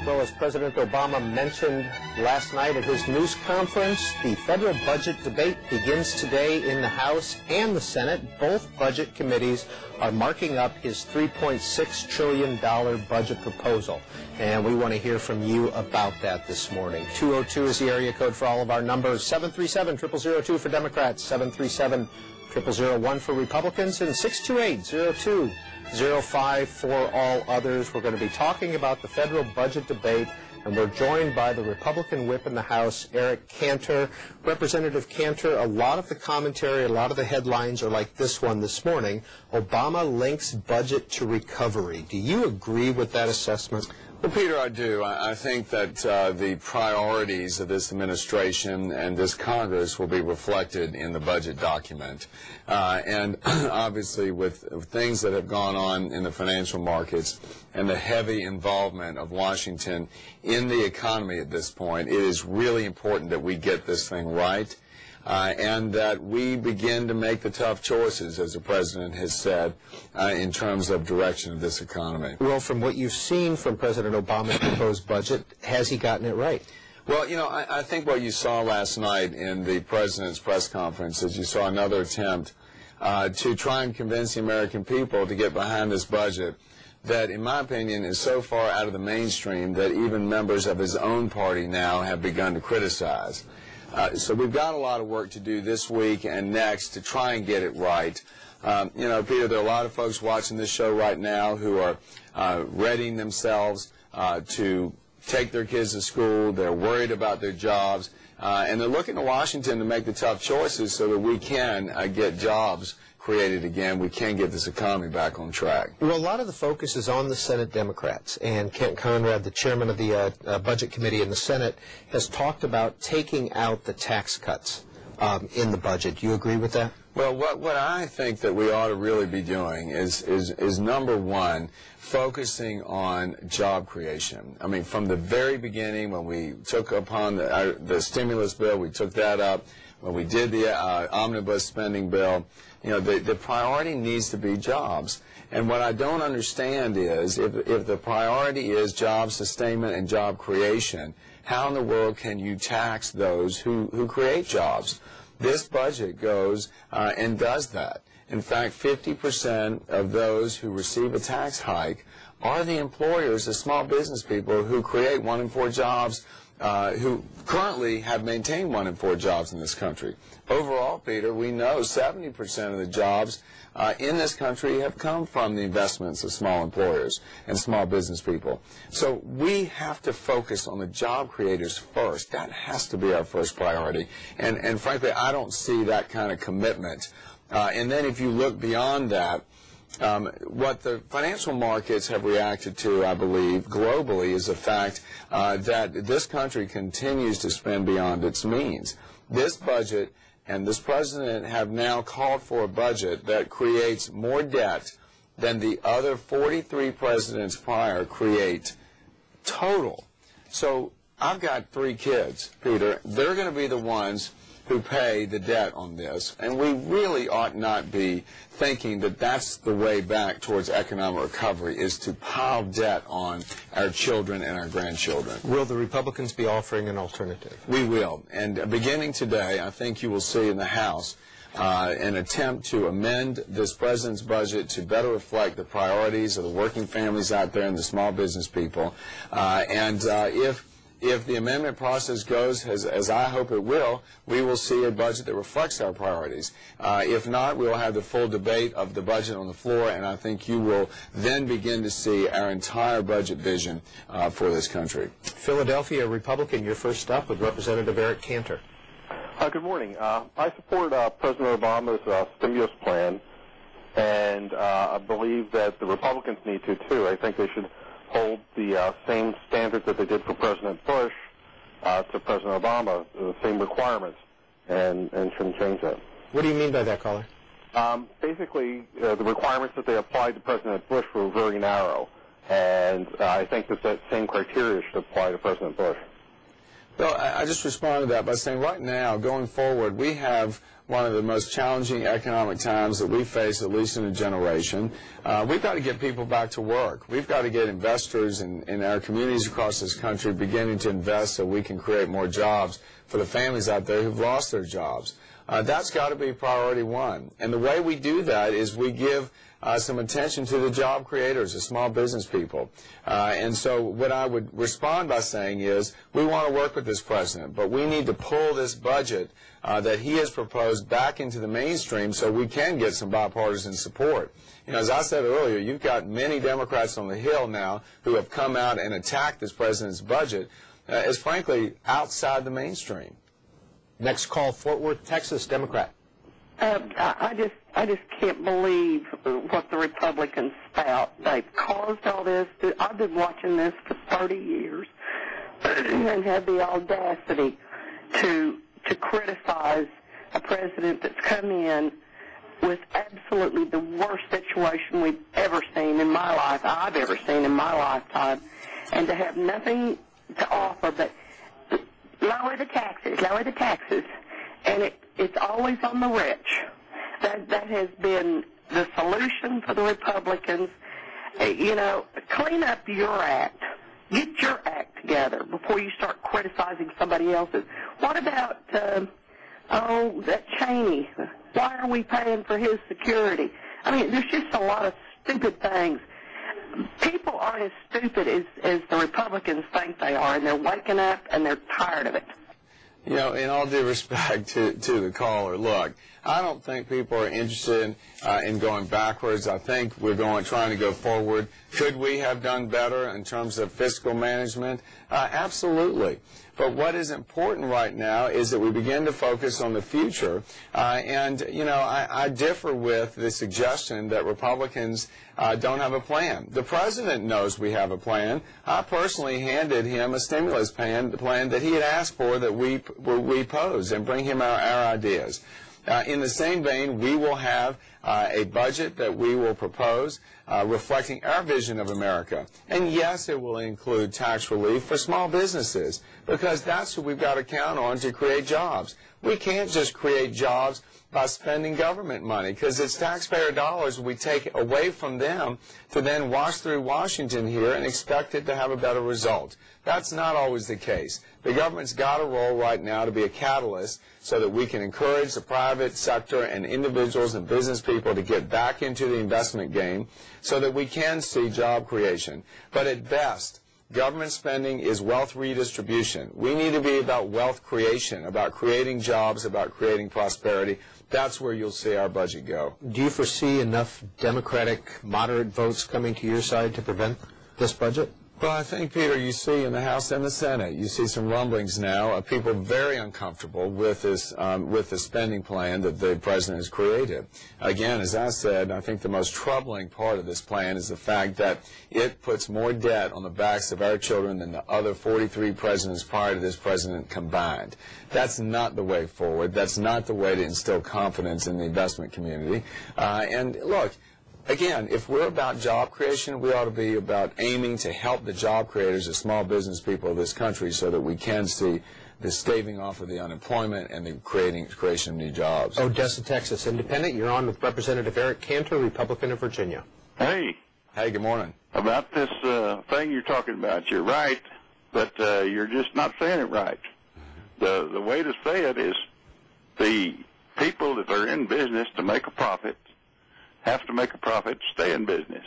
Well, as President Obama mentioned last night at his news conference, the federal budget debate begins today in the House and the Senate. Both budget committees are marking up his $3.6 trillion budget proposal. And we want to hear from you about that this morning. 202 is the area code for all of our numbers. 737-0002 for Democrats, 737-0001 for Republicans, and 628-0205 for all others. We're going to be talking about the federal budget debate, and we're joined by the Republican Whip in the House, Eric Cantor. Representative Cantor, a lot of the commentary, a lot of the headlines are like this one this morning. Obama links budget to recovery. Do you agree with that assessment? Well, Peter, I do. I think that the priorities of this administration and this Congress will be reflected in the budget document. And obviously with things that have gone on in the financial markets and the heavy involvement of Washington in the economy at this point, it is really important that we get this thing right. And that we begin to make the tough choices, as the President has said, in terms of direction of this economy. Well, from what you've seen from President Obama's proposed budget, has he gotten it right? Well, you know, I think what you saw last night in the President's press conference is you saw another attempt to try and convince the American people to get behind this budget that, in my opinion, is so far out of the mainstream that even members of his own party now have begun to criticize. So we've got a lot of work to do this week and next to try and get it right. You know, Peter, there are a lot of folks watching this show right now who are readying themselves to take their kids to school. They're worried about their jobs. And they're looking to Washington to make the tough choices so that we can get jobs created again. We can get this economy back on track. Well, a lot of the focus is on the Senate Democrats, and Kent Conrad, the chairman of the Budget Committee in the Senate, has talked about taking out the tax cuts in the budget. Do you agree with that? Well, what I think that we ought to really be doing is number one, focusing on job creation. I mean, from the very beginning, when we took upon the stimulus bill, we took that up. When we did the omnibus spending bill, you know, the priority needs to be jobs. And what I don't understand is if the priority is job sustainment and job creation, how in the world can you tax those who create jobs? This budget goes and does that. In fact, 50% of those who receive a tax hike are the employers, the small business people who create 1 in 4 jobs, who currently have maintained 1 in 4 jobs in this country. Overall, Peter, we know 70% of the jobs in this country have come from the investments of small employers and small business people. So we have to focus on the job creators first. That has to be our first priority. And frankly, I don't see that kind of commitment. And then if you look beyond that, what the financial markets have reacted to, I believe, globally is the fact that this country continues to spend beyond its means. This budget and this president have now called for a budget that creates more debt than the other 43 presidents prior create total. So I've got 3 kids, Peter. They're going to be the ones who pay the debt on this, and we really ought not be thinking that that's the way back towards economic recovery, is to pile debt on our children and our grandchildren. Will the Republicans be offering an alternative? We will, and beginning today, I think you will see in the House an attempt to amend this president's budget to better reflect the priorities of the working families out there and the small business people, if the amendment process goes as I hope it will, we will see a budget that reflects our priorities. If not, we will have the full debate of the budget on the floor, and I think you will then begin to see our entire budget vision for this country. Philadelphia Republican, you're first up with Representative Eric Cantor. Good morning. I support President Obama's stimulus plan, and I believe that the Republicans need to, too. I think they should hold the same standards that they did for President Bush to President Obama, the same requirements, and shouldn't change that. What do you mean by that, caller? Basically, the requirements that they applied to President Bush were very narrow, and I think that same criteria should apply to President Bush. Well, I just responded to that by saying right now, going forward, we have one of the most challenging economic times that we face, at least in a generation. We've got to get people back to work. We've got to get investors in our communities across this country beginning to invest so we can create more jobs for the families out there who've lost their jobs. That's got to be priority one. And the way we do that is we give some attention to the job creators, the small business people. And so what I would respond by saying is we want to work with this president, but we need to pull this budget that he has proposed back into the mainstream so we can get some bipartisan support. You know, as I said earlier, you've got many Democrats on the Hill now who have come out and attacked this president's budget as frankly outside the mainstream. Next call, Fort Worth, Texas, Democrat. I just can't believe what the Republicans spout. They've caused all this. I've been watching this for 30 years and had the audacity to criticize a president that's come in with absolutely the worst situation we've ever seen in my life, I've ever seen in my lifetime, and to have nothing to offer but lower the taxes, and it's always on the rich. That has been the solution for the Republicans. You know, clean up your act. Get your act together before you start criticizing somebody else's. What about, that Cheney? Why are we paying for his security? I mean, there's just a lot of stupid things. People aren't as stupid as the Republicans think they are, and they're waking up and they're tired of it. You know, in all due respect to the caller, look, I don't think people are interested in going backwards. I think we're trying to go forward. Could we have done better in terms of fiscal management? Absolutely. But what is important right now is that we begin to focus on the future. And, you know, I differ with the suggestion that Republicans don't have a plan. The president knows we have a plan. I personally handed him a stimulus plan that he had asked for that we pose and bring him our ideas. In the same vein, we will have a budget that we will propose reflecting our vision of America. And yes, it will include tax relief for small businesses because that's who we've got to count on to create jobs. We can't just create jobs by spending government money because it's taxpayer dollars we take away from them to then wash through Washington here and expect it to have a better result. That's not always the case. The government's got a role right now to be a catalyst so that we can encourage the private sector and individuals and business people to get back into the investment game so that we can see job creation. But at best, government spending is wealth redistribution. We need to be about wealth creation, about creating jobs, about creating prosperity. That's where you'll see our budget go. Do you foresee enough Democratic moderate votes coming to your side to prevent this budget? Well, I think, Peter, you see in the House and the Senate, you see some rumblings now of people very uncomfortable with this, with the spending plan that the president has created. Again, as I said, I think the most troubling part of this plan is the fact that it puts more debt on the backs of our children than the other 43 presidents prior to this president combined. That's not the way forward. That's not the way to instill confidence in the investment community. And look, again, if we're about job creation, we ought to be about aiming to help the job creators, the small business people of this country, so that we can see the staving off of the unemployment and the creation of new jobs. Odessa, Texas, Independent. You're on with Representative Eric Cantor, Republican of Virginia. Hey. Hey, good morning. About this thing you're talking about, you're right, but you're just not saying it right. The way to say it is the people that are in business to make a profit have to make a profit to stay in business.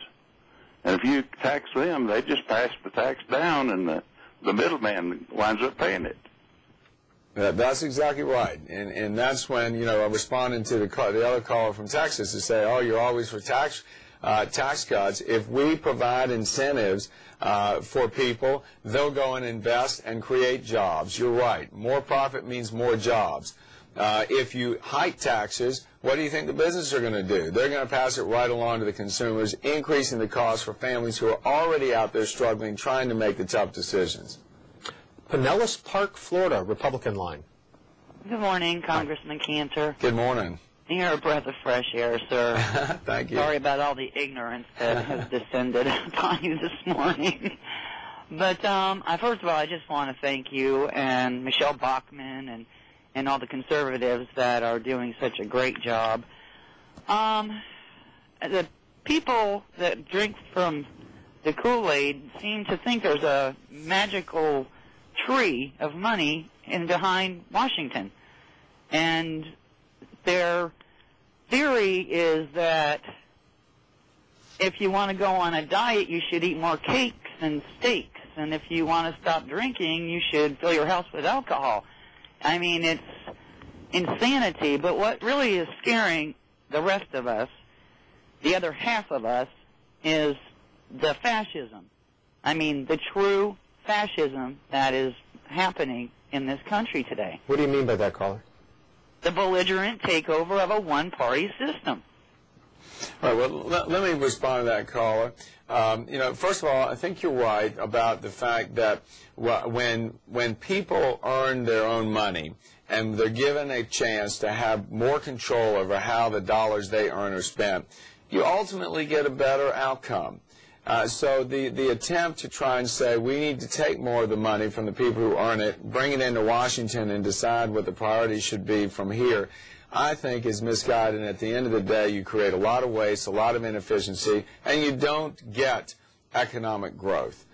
And if you tax them, they just pass the tax down, and the middleman winds up paying it. That's exactly right. And that's when, you know, I'm responding to the other caller from Texas to say, oh, you're always for tax cuts. If we provide incentives for people, they'll go and invest and create jobs. You're right. More profit means more jobs. If you hike taxes, what do you think the businesses are going to do? They're going to pass it right along to the consumers, increasing the cost for families who are already out there struggling, trying to make the tough decisions. Pinellas Park, Florida, Republican line. Good morning, Congressman Cantor. Good morning. You're a breath of fresh air, sir. Thank you. Sorry about all the ignorance that has descended upon you this morning. But first of all, I just want to thank you and Michelle Bachmann and all the conservatives that are doing such a great job. The people that drink from the Kool-Aid seem to think there's a magical tree of money behind Washington. And their theory is that if you want to go on a diet, you should eat more cakes and steaks. And if you want to stop drinking, you should fill your house with alcohol. I mean, it's insanity. But what really is scaring the rest of us, the other half of us, is the fascism. I mean, the true fascism that is happening in this country today. What do you mean by that, caller? The belligerent takeover of a one-party system. All right, well, let me respond to that, caller. First of all, I think you're right about the fact that when people earn their own money and they're given a chance to have more control over how the dollars they earn are spent, you ultimately get a better outcome. So the attempt to try and say we need to take more of the money from the people who earn it, bring it into Washington and decide what the priorities should be from here, I think is misguided. And at the end of the day, you create a lot of waste, a lot of inefficiency, and you don't get economic growth.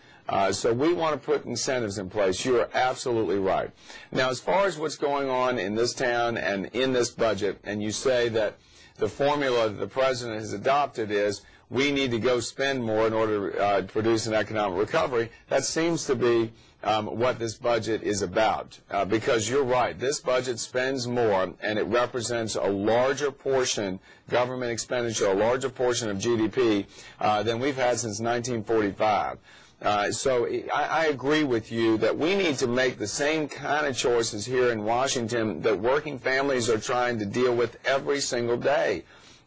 So we want to put incentives in place. You are absolutely right. Now, as far as what's going on in this town and in this budget, and you say that the formula that the president has adopted is we need to go spend more in order to produce an economic recovery, that seems to be what this budget is about. Because you're right, this budget spends more, and it represents a larger portion, government expenditure, a larger portion of GDP than we've had since 1945. So I agree with you that we need to make the same kind of choices here in Washington that working families are trying to deal with every single day.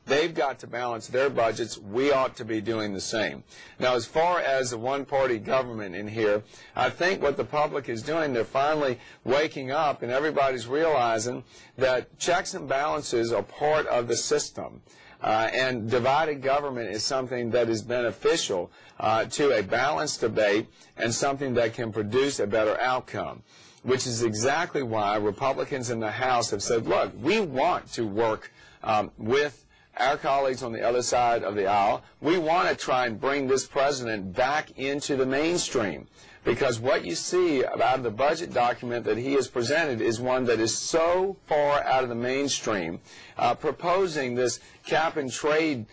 They've got to balance their budgets. We ought to be doing the same. Now, as far as the one-party government in here, I think what the public is doing, they're finally waking up, and everybody's realizing that checks and balances are part of the system. And divided government is something that is beneficial to a balanced debate and something that can produce a better outcome, which is exactly why Republicans in the House have said, look, we want to work with our colleagues on the other side of the aisle. We want to try and bring this president back into the mainstream, because what you see about the budget document that he has presented is one that is so far out of the mainstream, proposing this cap-and-trade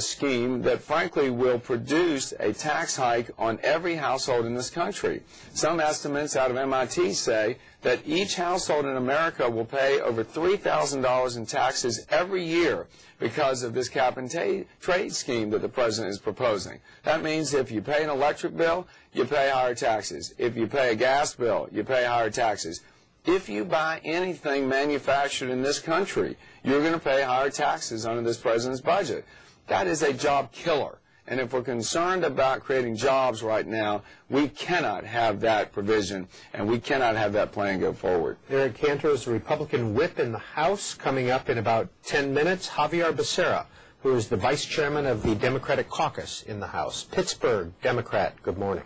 scheme that frankly will produce a tax hike on every household in this country. Some estimates out of MIT say that each household in America will pay over $3,000 in taxes every year because of this cap-and-trade scheme that the president is proposing. That means if you pay an electric bill, you pay higher taxes. If you pay a gas bill, you pay higher taxes. If you buy anything manufactured in this country, you're going to pay higher taxes under this president's budget. That is a job killer. And if we're concerned about creating jobs right now, we cannot have that provision, and we cannot have that plan go forward. Eric Cantor is the Republican Whip in the House. Coming up in about 10 minutes, Javier Becerra, who is the Vice Chairman of the Democratic Caucus in the House. Pittsburgh Democrat, good morning.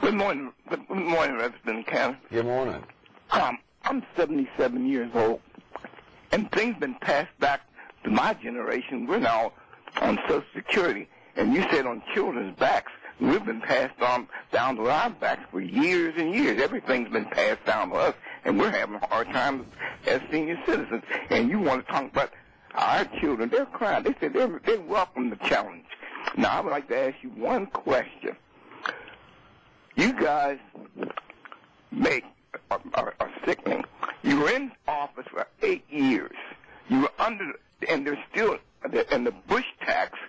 Good morning. Good morning, Representative Cantor. Good morning. I'm 77 years old, and things been passed back to my generation. We're now on Social Security. And you said on children's backs, we've been passed on down to our backs for years and years. Everything's been passed down to us, and we're having a hard time as senior citizens. And you want to talk about our children. They're crying. They said they welcome the challenge. Now, I would like to ask you one question. You guys are sickening. You were in office for 8 years. You were under, and there's still, and the Bush tax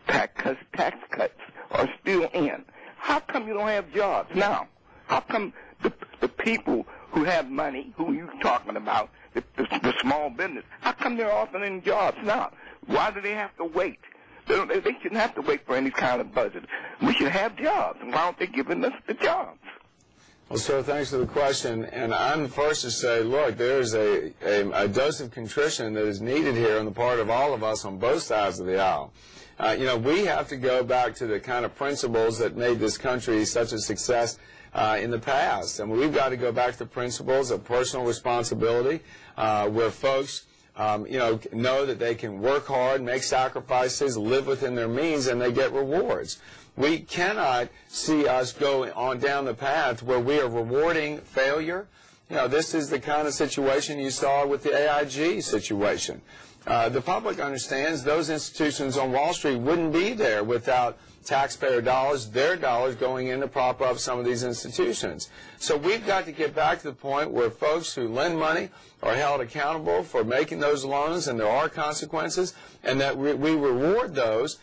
cuts are still in. How come you don't have jobs now? How come the people who have money, who you talking about, the small business, how come they're offering jobs now? Why do they have to wait? They shouldn't have to wait for any kind of budget. We should have jobs. And why aren't they giving us the jobs? Well, sir, thanks for the question. And I'm the first to say, look, there's a dose of contrition that is needed here on the part of all of us on both sides of the aisle. We have to go back to the kind of principles that made this country such a success in the past. I mean, we've got to go back to the principles of personal responsibility, where folks know that they can work hard, make sacrifices, live within their means, and they get rewards. We cannot see us go on down the path where we are rewarding failure. This is the kind of situation you saw with the AIG situation. The public understands those institutions on Wall Street wouldn't be there without taxpayer dollars, their dollars going in to prop up some of these institutions. So we've got to get back to the point where folks who lend money are held accountable for making those loans, and there are consequences, and that we reward those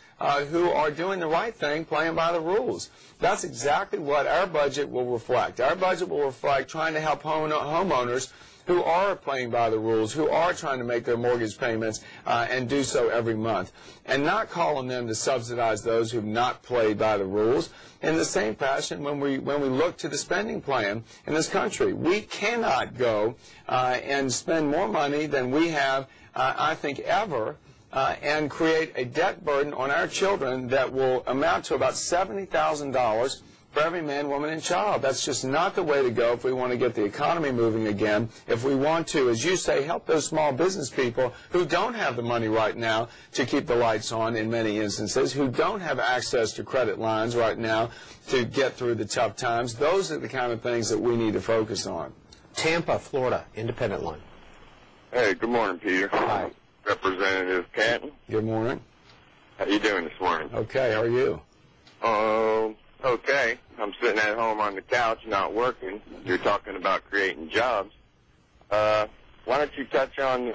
who are doing the right thing, playing by the rules. That's exactly what our budget will reflect. Our budget will reflect trying to help homeowners who are playing by the rules, who are trying to make their mortgage payments and do so every month, and not calling them to subsidize those who have not played by the rules. In the same fashion, when we look to the spending plan in this country, we cannot go and spend more money than we have, I think, ever, and create a debt burden on our children that will amount to about $70,000 for every man, woman, and child. That's just not the way to go if we want to get the economy moving again, if we want to, as you say, help those small business people who don't have the money right now to keep the lights on in many instances, who don't have access to credit lines right now to get through the tough times. Those are the kind of things that we need to focus on. Tampa, Florida, independent line. Hey, good morning, Peter. Hi. Representative Canton. Good morning. How you doing this morning? Okay, how are you? Okay. I'm sitting at home on the couch, not working. You're talking about creating jobs. Why don't you touch on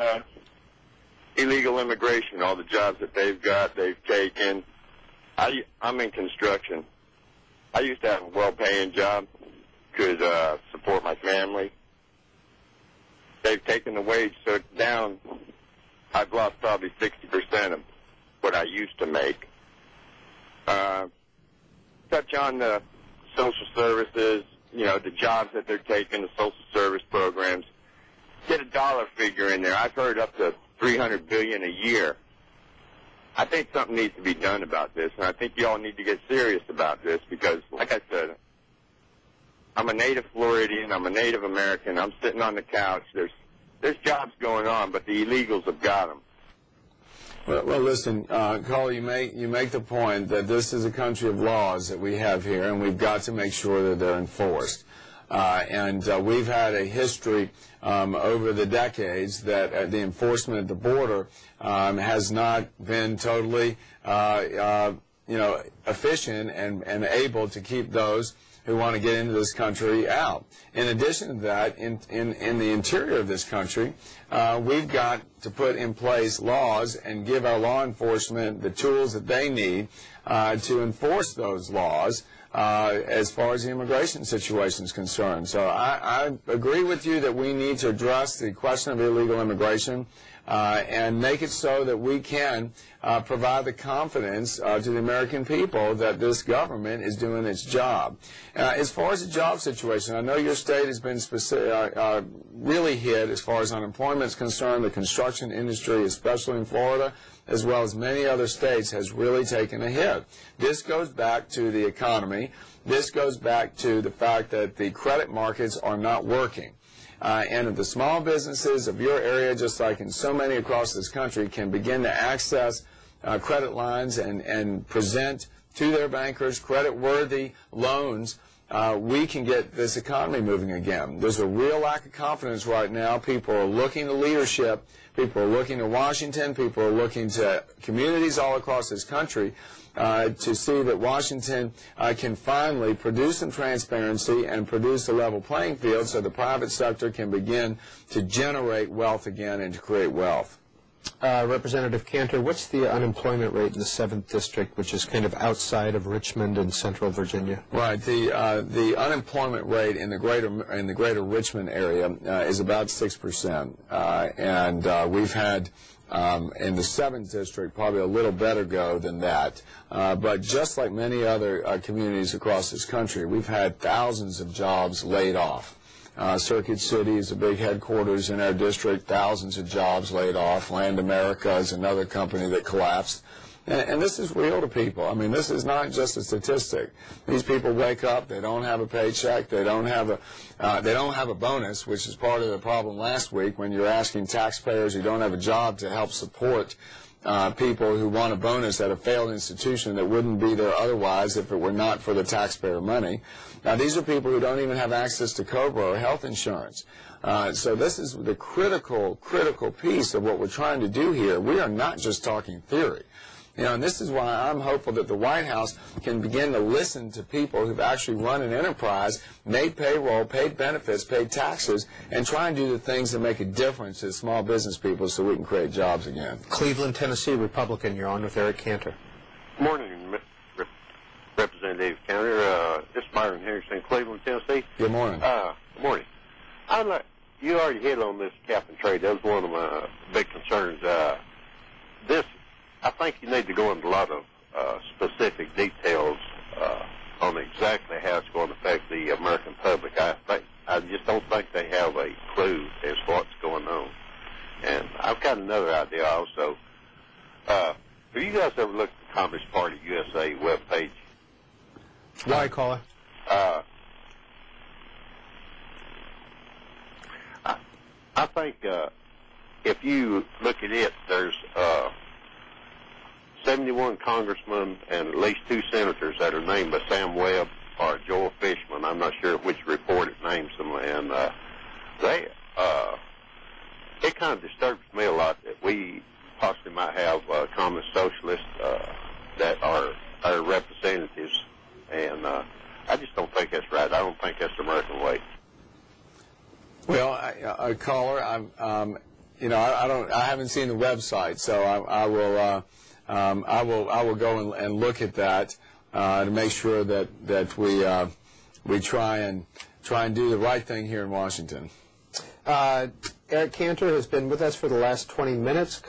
illegal immigration, all the jobs that they've taken. I'm in construction. I used to have a well-paying job, could support my family. They've taken the wage so down, I've lost probably 60% of what I used to make. Touch on the social services, the jobs that they're taking, the social service programs. Get a dollar figure in there. I've heard up to $300 billion a year. I think something needs to be done about this, and I think you all need to get serious about this because, like I said, I'm a native Floridian. I'm a Native American. I'm sitting on the couch. There's jobs going on, but the illegals have got them. Well, listen, Carl, you make the point that this is a country of laws that we have here, and we've got to make sure that they're enforced. And we've had a history over the decades that the enforcement at the border has not been totally, efficient and able to keep those who want to get into this country out. In addition to that, in the interior of this country, we've got to put in place laws and give our law enforcement the tools that they need to enforce those laws as far as the immigration situation is concerned. So I agree with you that we need to address the question of illegal immigration and make it so that we can provide the confidence to the American people that this government is doing its job. As far as the job situation, I know your state has been really hit as far as unemployment is concerned. The construction industry, especially in Florida, as well as many other states, has really taken a hit. This goes back to the economy. This goes back to the fact that the credit markets are not working. And if the small businesses of your area, just like in so many across this country, can begin to access credit lines and present to their bankers credit-worthy loans, we can get this economy moving again. There's a real lack of confidence right now. People are looking to leadership. People are looking to Washington. People are looking to communities all across this country to see that Washington can finally produce some transparency and produce a level playing field so the private sector can begin to generate wealth again and to create wealth. Representative Cantor, what's the unemployment rate in the 7th District, which is kind of outside of Richmond and Central Virginia? Right. The unemployment rate in the greater Richmond area is about 6%, and we've had in the 7th District probably a little better go than that. But just like many other communities across this country, we've had thousands of jobs laid off. Circuit City is a big headquarters in our district, thousands of jobs laid off. Land America is another company that collapsed. And this is real to people. I mean, this is not just a statistic. These people wake up, they don't have a paycheck, they don't have a bonus, which is part of the problem last week when you're asking taxpayers who don't have a job to help support people who want a bonus at a failed institution that wouldn't be there otherwise if it were not for the taxpayer money. Now, these are people who don't even have access to COBRA or health insurance. So this is the critical piece of what we're trying to do here. We are not just talking theory. You know, and this is why I'm hopeful that the White House can begin to listen to people who've actually run an enterprise, made payroll, paid benefits, paid taxes, and try and do the things that make a difference to small business people so we can create jobs again. Cleveland, Tennessee, Republican. You're on with Eric Cantor. Morning, Representative Cantor. This is Byron Harrison, Cleveland, Tennessee. Good morning. Morning. You already hit on this cap and trade. That was one of my big concerns. I think you need to go into a lot of specific details on exactly how it's going to affect the American public. I just don't think they have a clue as to what's going on. And I've got another idea also. Have you guys ever looked at the Communist Party USA webpage? Why, caller? I think if you look at it, there's 71 congressmen and at least 2 senators that are named by Sam Webb or Joel Fishman. I'm not sure which report it names them, and it kind of disturbs me a lot that we possibly might have communist socialists that are our representatives, and I just don't think that's right. I don't think that's the American way. Well, caller, I haven't seen the website, so I will go and look at that to make sure that we try and do the right thing here in Washington. Eric Cantor has been with us for the last 20 minutes.